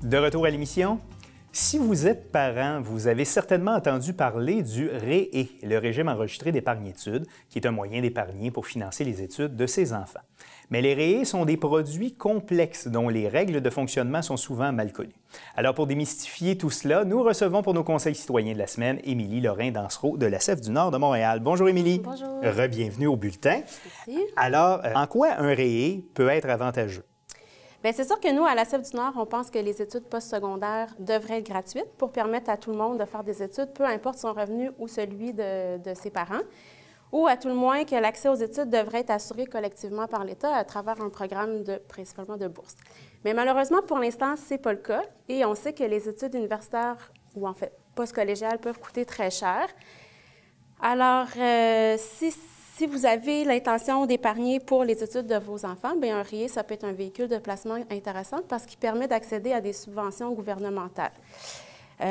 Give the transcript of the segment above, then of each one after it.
De retour à l'émission. Si vous êtes parent, vous avez certainement entendu parler du REE, le régime enregistré d'épargne-études, qui est un moyen d'épargner pour financer les études de ses enfants. Mais les REE sont des produits complexes dont les règles de fonctionnement sont souvent mal connues. Alors, pour démystifier tout cela, nous recevons pour nos conseils citoyens de la semaine Émilie Lorrain-Dansereau de la CEF du Nord de Montréal. Bonjour Émilie. Bonjour. Re-bienvenue au bulletin. Merci. Alors, en quoi un REE peut être avantageux? Bien, c'est sûr que nous, à la CEF du Nord, on pense que les études postsecondaires devraient être gratuites pour permettre à tout le monde de faire des études, peu importe son revenu ou celui de ses parents, ou à tout le moins que l'accès aux études devrait être assuré collectivement par l'État à travers un programme principalement de bourse. Mais malheureusement, pour l'instant, ce n'est pas le cas et on sait que les études universitaires, ou en fait postcollégiales, peuvent coûter très cher. Alors, si vous avez l'intention d'épargner pour les études de vos enfants, bien, un REE, ça peut être un véhicule de placement intéressant parce qu'il permet d'accéder à des subventions gouvernementales.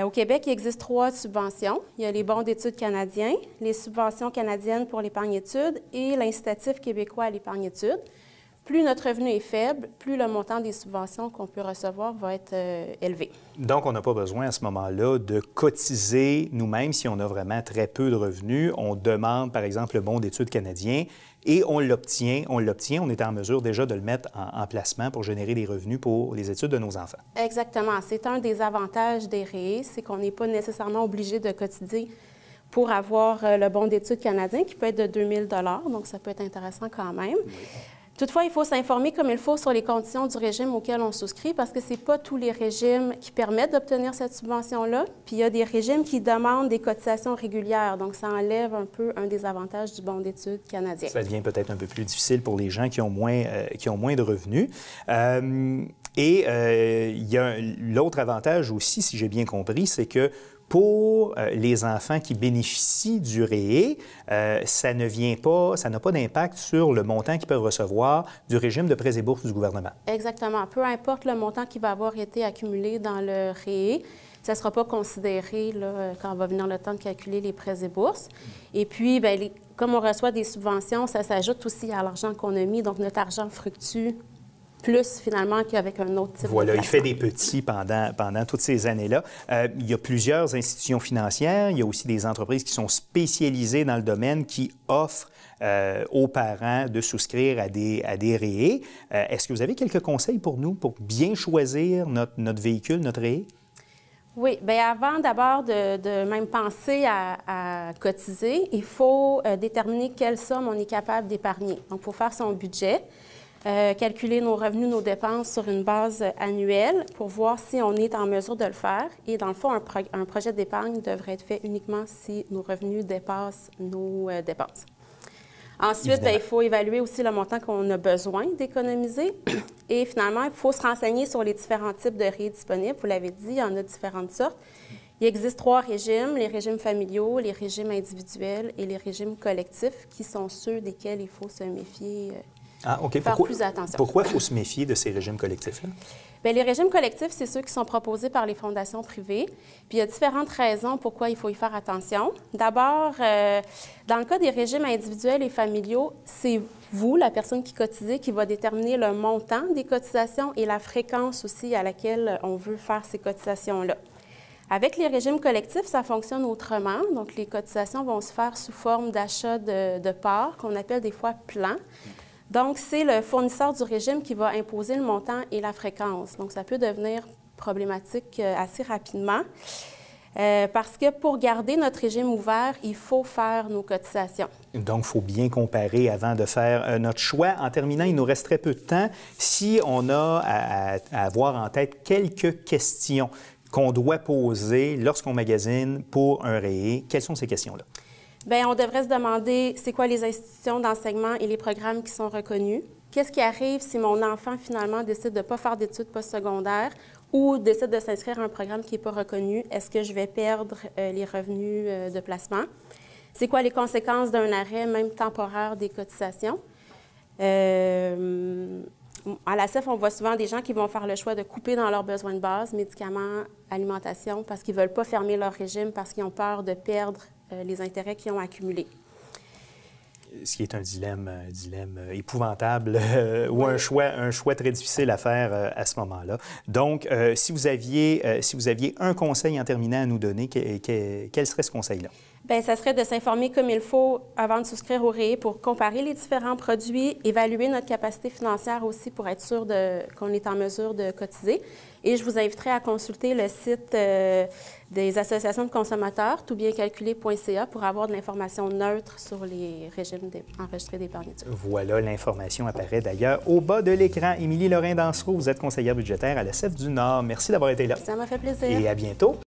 Au Québec, il existe 3 subventions. Il y a les bons d'études canadiens, les subventions canadiennes pour l'épargne-études et l'incitatif québécois à l'épargne-études. Plus notre revenu est faible, plus le montant des subventions qu'on peut recevoir va être élevé. Donc, on n'a pas besoin à ce moment-là de cotiser nous-mêmes si on a vraiment très peu de revenus. On demande, par exemple, le bon d'études canadien et on l'obtient. On est en mesure déjà de le mettre en placement pour générer des revenus pour les études de nos enfants. Exactement. C'est un des avantages des REE, c'est qu'on n'est pas nécessairement obligé de cotiser pour avoir le bon d'études canadien qui peut être de 2 000 $, donc ça peut être intéressant quand même. Oui. Toutefois, il faut s'informer comme il faut sur les conditions du régime auquel on souscrit parce que ce n'est pas tous les régimes qui permettent d'obtenir cette subvention-là. Puis il y a des régimes qui demandent des cotisations régulières, donc ça enlève un peu un des avantages du bon d'études canadien. Ça devient peut-être un peu plus difficile pour les gens qui ont moins de revenus. Il y a l'autre avantage aussi, si j'ai bien compris, c'est que pour les enfants qui bénéficient du REE, ça n'a pas d'impact sur le montant qu'ils peuvent recevoir du régime de prêts et bourses du gouvernement. Exactement. Peu importe le montant qui va avoir été accumulé dans le REE, ça ne sera pas considéré là, quand va venir le temps de calculer les prêts et bourses. Et puis, bien, comme on reçoit des subventions, ça s'ajoute aussi à l'argent qu'on a mis, donc notre argent fluctue plus, finalement, qu'avec un autre type voilà, de il fait des petits pendant toutes ces années-là. Il y a plusieurs institutions financières. Il y a aussi des entreprises qui sont spécialisées dans le domaine qui offrent aux parents de souscrire à des REE. Est-ce que vous avez quelques conseils pour nous pour bien choisir notre véhicule, notre REE? Oui. Bien, avant d'abord de même penser à cotiser, il faut déterminer quelle somme on est capable d'épargner. Donc, il faut faire son budget. Calculer nos revenus, nos dépenses sur une base annuelle pour voir si on est en mesure de le faire. Et dans le fond, un projet d'épargne devrait être fait uniquement si nos revenus dépassent nos dépenses. Ensuite, bien, il faut évaluer aussi le montant qu'on a besoin d'économiser. Et finalement, il faut se renseigner sur les différents types de REE disponibles. Vous l'avez dit, il y en a différentes sortes. Il existe 3 régimes, les régimes familiaux, les régimes individuels et les régimes collectifs, qui sont ceux desquels il faut se méfier. Ah, OK. Faire plus attention. Pourquoi il faut se méfier de ces régimes collectifs-là? Bien, les régimes collectifs, c'est ceux qui sont proposés par les fondations privées. Puis il y a différentes raisons pourquoi il faut y faire attention. D'abord, dans le cas des régimes individuels et familiaux, c'est vous, la personne qui cotisez, qui va déterminer le montant des cotisations et la fréquence aussi à laquelle on veut faire ces cotisations-là. Avec les régimes collectifs, ça fonctionne autrement. Donc, les cotisations vont se faire sous forme d'achat de parts, qu'on appelle des fois plans. Donc, c'est le fournisseur du régime qui va imposer le montant et la fréquence. Donc, ça peut devenir problématique assez rapidement parce que pour garder notre régime ouvert, il faut faire nos cotisations. Donc, il faut bien comparer avant de faire notre choix. En terminant, il nous reste très peu de temps. Si on a à avoir en tête quelques questions qu'on doit poser lorsqu'on magasine pour un REE, quelles sont ces questions-là? Bien, on devrait se demander c'est quoi les institutions d'enseignement et les programmes qui sont reconnus. Qu'est-ce qui arrive si mon enfant, finalement, décide de ne pas faire d'études postsecondaires ou décide de s'inscrire à un programme qui n'est pas reconnu? Est-ce que je vais perdre les revenus de placement? C'est quoi les conséquences d'un arrêt, même temporaire, des cotisations? À la CEF, on voit souvent des gens qui vont faire le choix de couper dans leurs besoins de base, médicaments, alimentation, parce qu'ils ne veulent pas fermer leur régime, parce qu'ils ont peur de perdre les intérêts qu'ils ont accumulés. Ce qui est un dilemme épouvantable ou un choix très difficile à faire à ce moment-là. Donc, si vous aviez un conseil en terminant à nous donner, quel serait ce conseil-là? Bien, ça serait de s'informer comme il faut avant de souscrire au REA pour comparer les différents produits, évaluer notre capacité financière aussi pour être sûr qu'on est en mesure de cotiser. Et je vous inviterai à consulter le site des associations de consommateurs, toutbiencalculé.ca, pour avoir de l'information neutre sur les régimes enregistrés d'épargne-études. Voilà, l'information apparaît d'ailleurs au bas de l'écran. Émilie Lorrain-Dansereau, vous êtes conseillère budgétaire à la CEF du Nord. Merci d'avoir été là. Ça m'a fait plaisir. Et à bientôt.